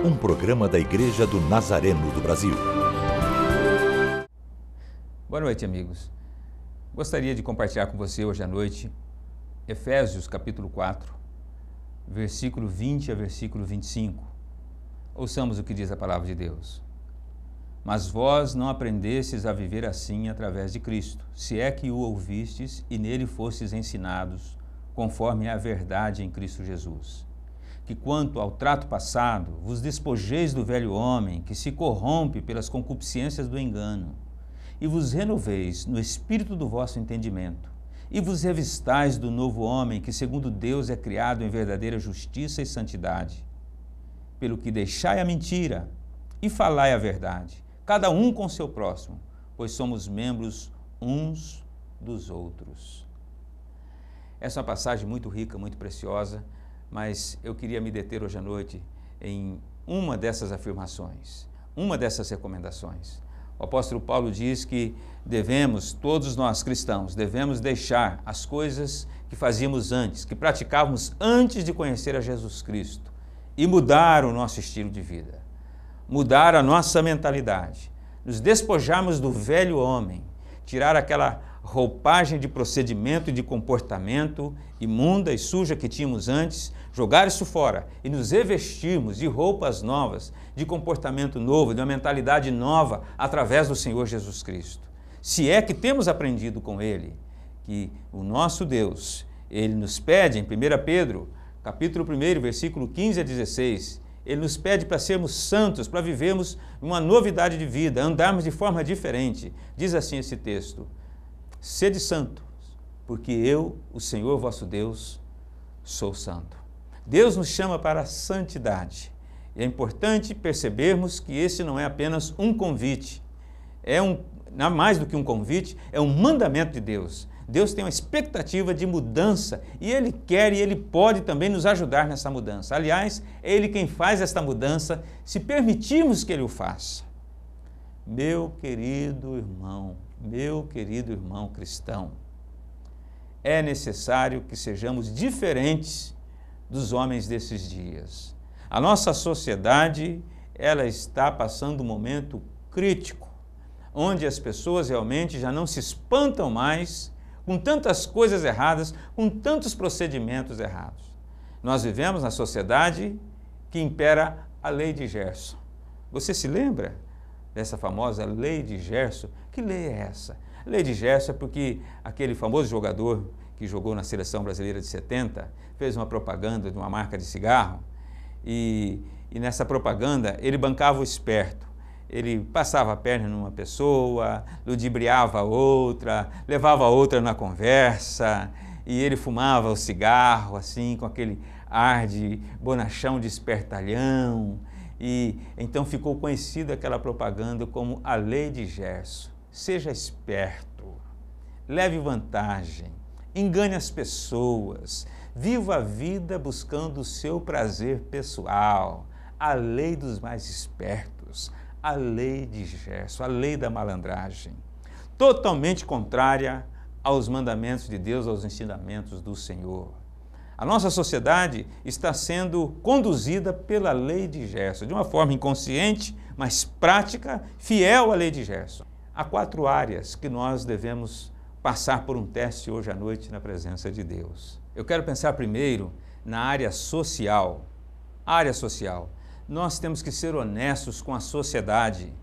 um programa da Igreja do Nazareno do Brasil. Boa noite, amigos. Gostaria de compartilhar com você hoje à noite Efésios capítulo 4, versículo 20 a versículo 25. Ouçamos o que diz a palavra de Deus. Mas vós não aprendestes a viver assim através de Cristo, se é que o ouvistes e nele fostes ensinados, conforme é a verdade em Cristo Jesus. Que quanto ao trato passado, vos despojeis do velho homem, que se corrompe pelas concupiscências do engano, e vos renoveis no espírito do vosso entendimento, e vos revistais do novo homem, que segundo Deus é criado em verdadeira justiça e santidade. Pelo que deixai a mentira e falai a verdade, cada um com seu próximo, pois somos membros uns dos outros. Essa é uma passagem muito rica, muito preciosa, mas eu queria me deter hoje à noite em uma dessas afirmações, uma dessas recomendações. O apóstolo Paulo diz que devemos, todos nós cristãos, devemos deixar as coisas que fazíamos antes, que praticávamos antes de conhecer a Jesus Cristo e mudar o nosso estilo de vida, mudar a nossa mentalidade, nos despojarmos do velho homem, tirar aquela roupagem de procedimento e de comportamento imunda e suja que tínhamos antes, jogar isso fora e nos revestirmos de roupas novas, de comportamento novo, de uma mentalidade nova através do Senhor Jesus Cristo. Se é que temos aprendido com Ele, que o nosso Deus, Ele nos pede em 1 Pedro, capítulo 1, versículo 15 a 16, Ele nos pede para sermos santos, para vivermos uma novidade de vida, andarmos de forma diferente. Diz assim esse texto: sede santos, porque eu, o Senhor vosso Deus, sou santo. Deus nos chama para a santidade. E é importante percebermos que esse não é apenas um convite, não mais do que um convite, é um mandamento de Deus. Deus tem uma expectativa de mudança e Ele quer e Ele pode também nos ajudar nessa mudança. Aliás, é Ele quem faz esta mudança, se permitirmos que Ele o faça. Meu querido irmão cristão, é necessário que sejamos diferentes dos homens desses dias. A nossa sociedade, ela está passando um momento crítico, onde as pessoas realmente já não se espantam mais com tantas coisas erradas, com tantos procedimentos errados. Nós vivemos na sociedade que impera a lei de Gerson. Você se lembra dessa famosa lei de Gerson? Que lei é essa? A lei de Gerson é porque aquele famoso jogador que jogou na seleção brasileira de 70 fez uma propaganda de uma marca de cigarro e nessa propaganda ele bancava o esperto. Ele passava a perna numa pessoa, ludibriava a outra, levava a outra na conversa e ele fumava o cigarro assim com aquele ar de bonachão, de espertalhão. E então ficou conhecida aquela propaganda como a lei de Gerson. Seja esperto, leve vantagem, engane as pessoas, viva a vida buscando o seu prazer pessoal. A lei dos mais espertos, a lei de Gerson, a lei da malandragem, totalmente contrária aos mandamentos de Deus, aos ensinamentos do Senhor. A nossa sociedade está sendo conduzida pela lei de Gerson, de uma forma inconsciente, mas prática, fiel à lei de Gerson. Há 4 áreas que nós devemos passar por um teste hoje à noite na presença de Deus. Eu quero pensar primeiro na área social. Área social. Nós temos que ser honestos com a sociedade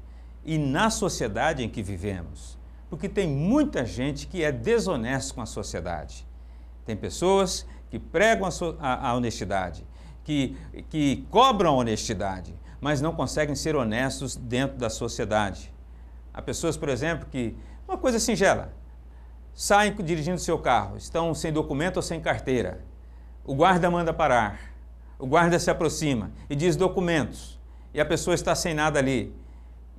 e na sociedade em que vivemos, porque tem muita gente que é desonesta com a sociedade. Tem pessoas que pregam a honestidade, que cobram a honestidade, mas não conseguem ser honestos dentro da sociedade. Há pessoas, por exemplo, que, uma coisa singela, saem dirigindo seu carro, estão sem documento ou sem carteira. O guarda manda parar, o guarda se aproxima e diz documentos, e a pessoa está sem nada ali.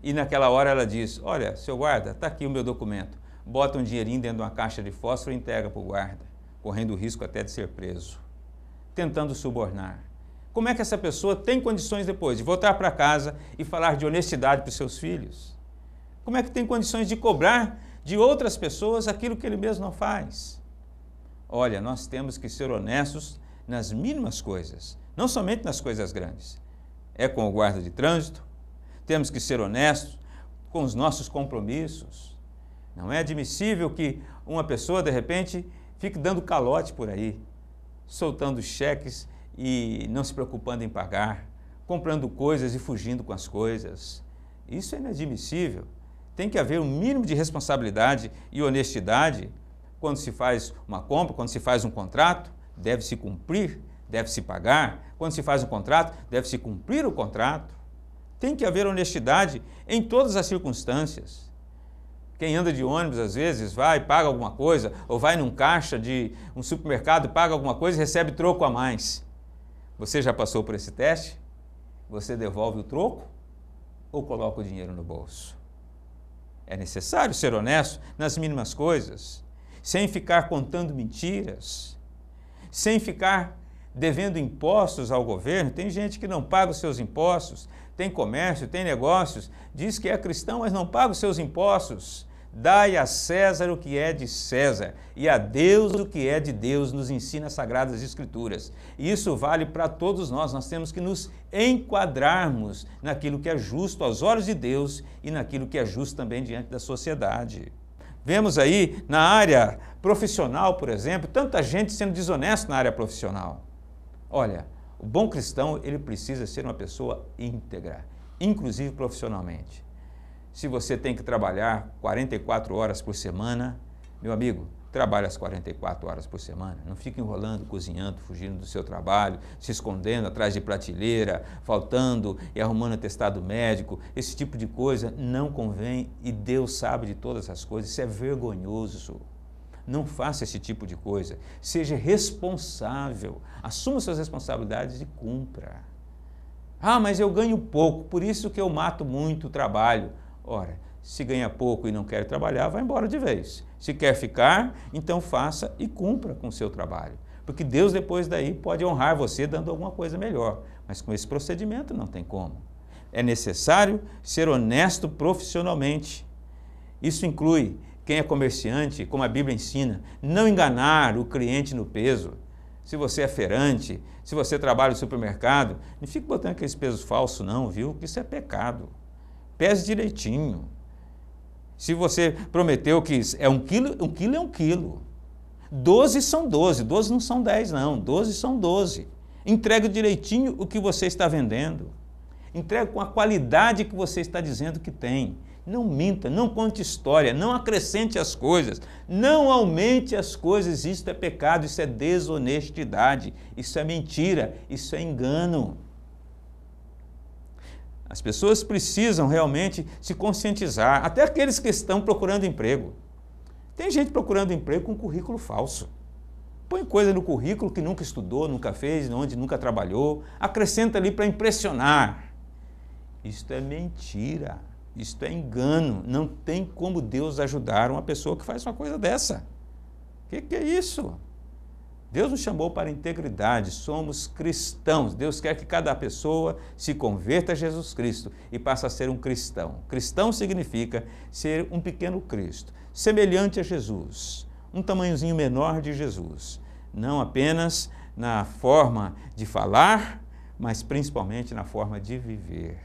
E naquela hora ela diz: olha, seu guarda, está aqui o meu documento. Bota um dinheirinho dentro de uma caixa de fósforo e entrega para o guarda, correndo o risco até de ser preso, tentando subornar. Como é que essa pessoa tem condições depois de voltar para casa e falar de honestidade para os seus filhos? Como é que tem condições de cobrar de outras pessoas aquilo que ele mesmo não faz? Olha, nós temos que ser honestos nas mínimas coisas, não somente nas coisas grandes. É com o guarda de trânsito. Temos que ser honestos com os nossos compromissos. Não é admissível que uma pessoa, de repente, fique dando calote por aí, soltando cheques e não se preocupando em pagar, comprando coisas e fugindo com as coisas. Isso é inadmissível. Tem que haver um mínimo de responsabilidade e honestidade quando se faz uma compra, quando se faz um contrato, deve-se cumprir, deve-se pagar. Quando se faz um contrato, deve-se cumprir o contrato. Tem que haver honestidade em todas as circunstâncias. Quem anda de ônibus, às vezes, vai, paga alguma coisa, ou vai num caixa de um supermercado, paga alguma coisa e recebe troco a mais. Você já passou por esse teste? Você devolve o troco ou coloca o dinheiro no bolso? É necessário ser honesto nas mínimas coisas, sem ficar contando mentiras, sem ficar devendo impostos ao governo. Tem gente que não paga os seus impostos, tem comércio, tem negócios, diz que é cristão, mas não paga os seus impostos. Dai a César o que é de César e a Deus o que é de Deus, nos ensina as Sagradas Escrituras. E isso vale para todos nós temos que nos enquadrarmos naquilo que é justo aos olhos de Deus e naquilo que é justo também diante da sociedade. Vemos aí na área profissional, por exemplo, tanta gente sendo desonesta na área profissional. Olha, o bom cristão, ele precisa ser uma pessoa íntegra, inclusive profissionalmente. Se você tem que trabalhar 44 horas por semana, meu amigo, trabalhe as 44 horas por semana. Não fique enrolando, cozinhando, fugindo do seu trabalho, se escondendo atrás de prateleira, faltando e arrumando atestado médico. Esse tipo de coisa não convém e Deus sabe de todas as coisas. Isso é vergonhoso. Não faça esse tipo de coisa. Seja responsável. Assuma suas responsabilidades e cumpra. Ah, mas eu ganho pouco, por isso que eu mato muito o trabalho. Ora, se ganha pouco e não quer trabalhar, vai embora de vez. Se quer ficar, então faça e cumpra com o seu trabalho. Porque Deus depois daí pode honrar você dando alguma coisa melhor. Mas com esse procedimento não tem como. É necessário ser honesto profissionalmente. Isso inclui quem é comerciante, como a Bíblia ensina, não enganar o cliente no peso. Se você é feirante, se você trabalha no supermercado, não fique botando aqueles pesos falsos não, viu? Que isso é pecado. Pese direitinho. Se você prometeu que é 1 quilo, 1 quilo é 1 quilo. 12 são 12, 12 não são 10 não, 12 são 12. Entregue direitinho o que você está vendendo. Entregue com a qualidade que você está dizendo que tem. Não minta, não conte história, não acrescente as coisas, não aumente as coisas. Isso é pecado, isso é desonestidade, isso é mentira, isso é engano. As pessoas precisam realmente se conscientizar, até aqueles que estão procurando emprego. Tem gente procurando emprego com currículo falso. Põe coisa no currículo que nunca estudou, nunca fez, onde nunca trabalhou, acrescenta ali para impressionar. Isto é mentira, isto é engano. Não tem como Deus ajudar uma pessoa que faz uma coisa dessa. O que é isso? Deus nos chamou para a integridade, somos cristãos. Deus quer que cada pessoa se converta a Jesus Cristo e passe a ser um cristão. Cristão significa ser um pequeno Cristo, semelhante a Jesus, um tamanhozinho menor de Jesus. Não apenas na forma de falar, mas principalmente na forma de viver.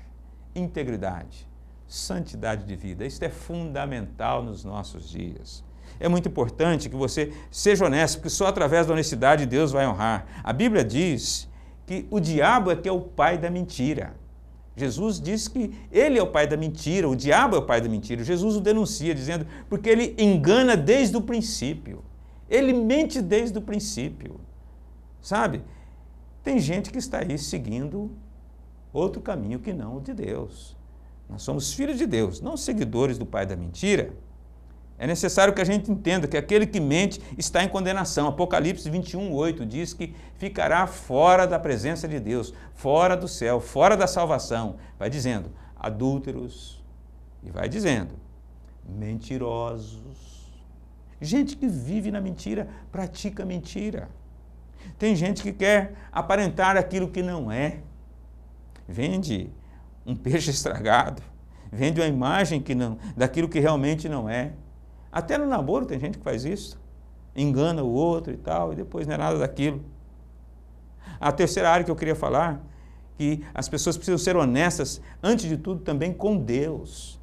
Integridade, santidade de vida, isso é fundamental nos nossos dias. É muito importante que você seja honesto, porque só através da honestidade Deus vai honrar. A Bíblia diz que o diabo é que é o pai da mentira. Jesus diz que ele é o pai da mentira, o diabo é o pai da mentira. Jesus o denuncia, dizendo, porque ele engana desde o princípio. Ele mente desde o princípio. Sabe? Tem gente que está aí seguindo outro caminho que não o de Deus. Nós somos filhos de Deus, não seguidores do pai da mentira. É necessário que a gente entenda que aquele que mente está em condenação. Apocalipse 21:8 diz que ficará fora da presença de Deus, fora do céu, fora da salvação. Vai dizendo, adúlteros, e vai dizendo, mentirosos. Gente que vive na mentira, pratica mentira. Tem gente que quer aparentar aquilo que não é. Vende um peixe estragado, vende uma imagem que não, daquilo que realmente não é. Até no namoro tem gente que faz isso, engana o outro e tal, e depois não é nada daquilo. A terceira área que eu queria falar, que as pessoas precisam ser honestas, antes de tudo, também com Deus.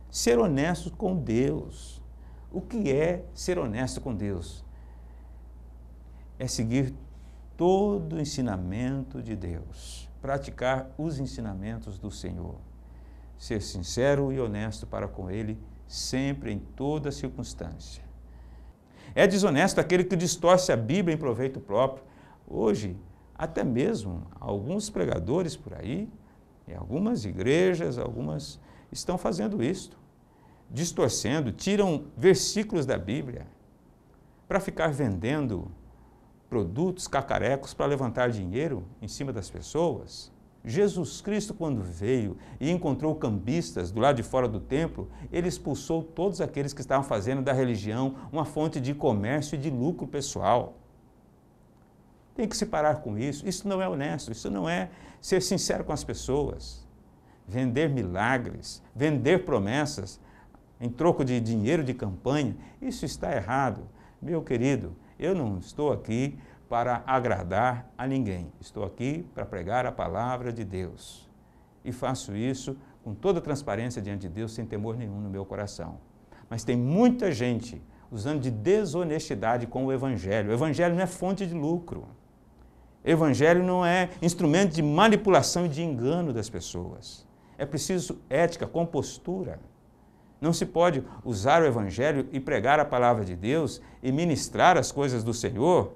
Ser honesto com Deus. O que é ser honesto com Deus? É seguir todo o ensinamento de Deus, praticar os ensinamentos do Senhor, ser sincero e honesto para com Ele, sempre, em toda circunstância. É desonesto aquele que distorce a Bíblia em proveito próprio. Hoje, até mesmo alguns pregadores por aí, em algumas igrejas, algumas estão fazendo isto, distorcendo, tiram versículos da Bíblia para ficar vendendo produtos cacarecos para levantar dinheiro em cima das pessoas. Jesus Cristo, quando veio e encontrou cambistas do lado de fora do templo, ele expulsou todos aqueles que estavam fazendo da religião uma fonte de comércio e de lucro pessoal. Tem que se parar com isso. Isso não é honesto, isso não é ser sincero com as pessoas. Vender milagres, vender promessas em troco de dinheiro de campanha, isso está errado. Meu querido, eu não estou aqui para agradar a ninguém. Estou aqui para pregar a palavra de Deus. E faço isso com toda transparência diante de Deus, sem temor nenhum no meu coração. Mas tem muita gente usando de desonestidade com o Evangelho. O Evangelho não é fonte de lucro. O Evangelho não é instrumento de manipulação e de engano das pessoas. É preciso ética, compostura. Não se pode usar o Evangelho e pregar a palavra de Deus e ministrar as coisas do Senhor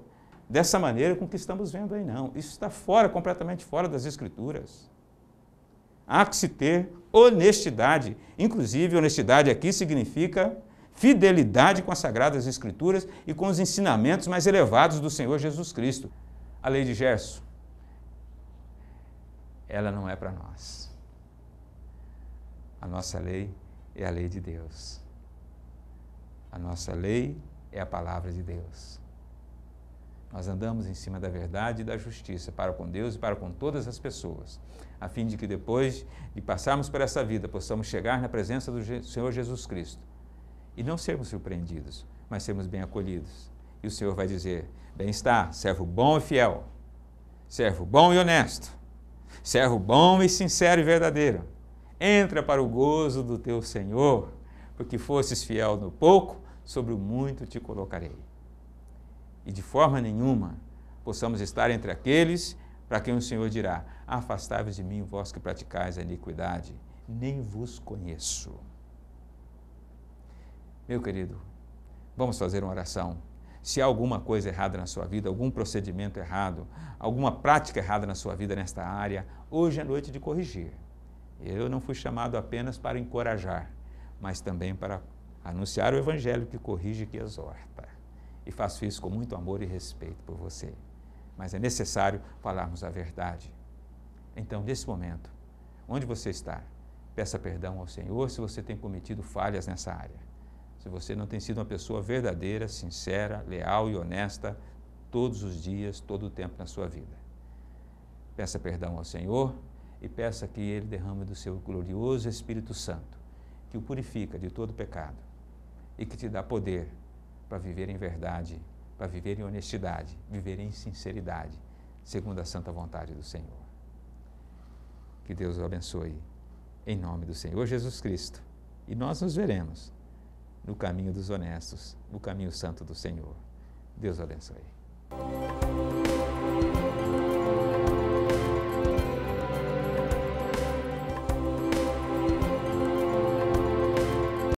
dessa maneira com que estamos vendo aí, não. Isso está fora, completamente fora das Escrituras. Há que se ter honestidade. Inclusive, honestidade aqui significa fidelidade com as Sagradas Escrituras e com os ensinamentos mais elevados do Senhor Jesus Cristo. A lei de Gerson, ela não é para nós. A nossa lei é a lei de Deus. A nossa lei é a palavra de Deus. Nós andamos em cima da verdade e da justiça para com Deus e para com todas as pessoas, a fim de que depois de passarmos por essa vida, possamos chegar na presença do Senhor Jesus Cristo e não sermos surpreendidos, mas sermos bem acolhidos. E o Senhor vai dizer: bem está, servo bom e fiel, servo bom e honesto, servo bom e sincero e verdadeiro. Entra para o gozo do teu Senhor, porque fostes fiel no pouco, sobre o muito te colocarei. E de forma nenhuma possamos estar entre aqueles para quem o Senhor dirá: afastai-vos de mim, vós que praticais a iniquidade, nem vos conheço. Meu querido, vamos fazer uma oração. Se há alguma coisa errada na sua vida, algum procedimento errado, alguma prática errada na sua vida nesta área, hoje é noite de corrigir. Eu não fui chamado apenas para encorajar, mas também para anunciar o Evangelho que corrige e que exorta. E faço isso com muito amor e respeito por você. Mas é necessário falarmos a verdade. Então, nesse momento, onde você está, peça perdão ao Senhor se você tem cometido falhas nessa área. Se você não tem sido uma pessoa verdadeira, sincera, leal e honesta todos os dias, todo o tempo na sua vida. Peça perdão ao Senhor e peça que Ele derrame do seu glorioso Espírito Santo, que o purifica de todo pecado e que te dá poder para viver em verdade, para viver em honestidade, viver em sinceridade, segundo a santa vontade do Senhor. Que Deus o abençoe, em nome do Senhor Jesus Cristo. E nós nos veremos no caminho dos honestos, no caminho santo do Senhor. Deus o abençoe.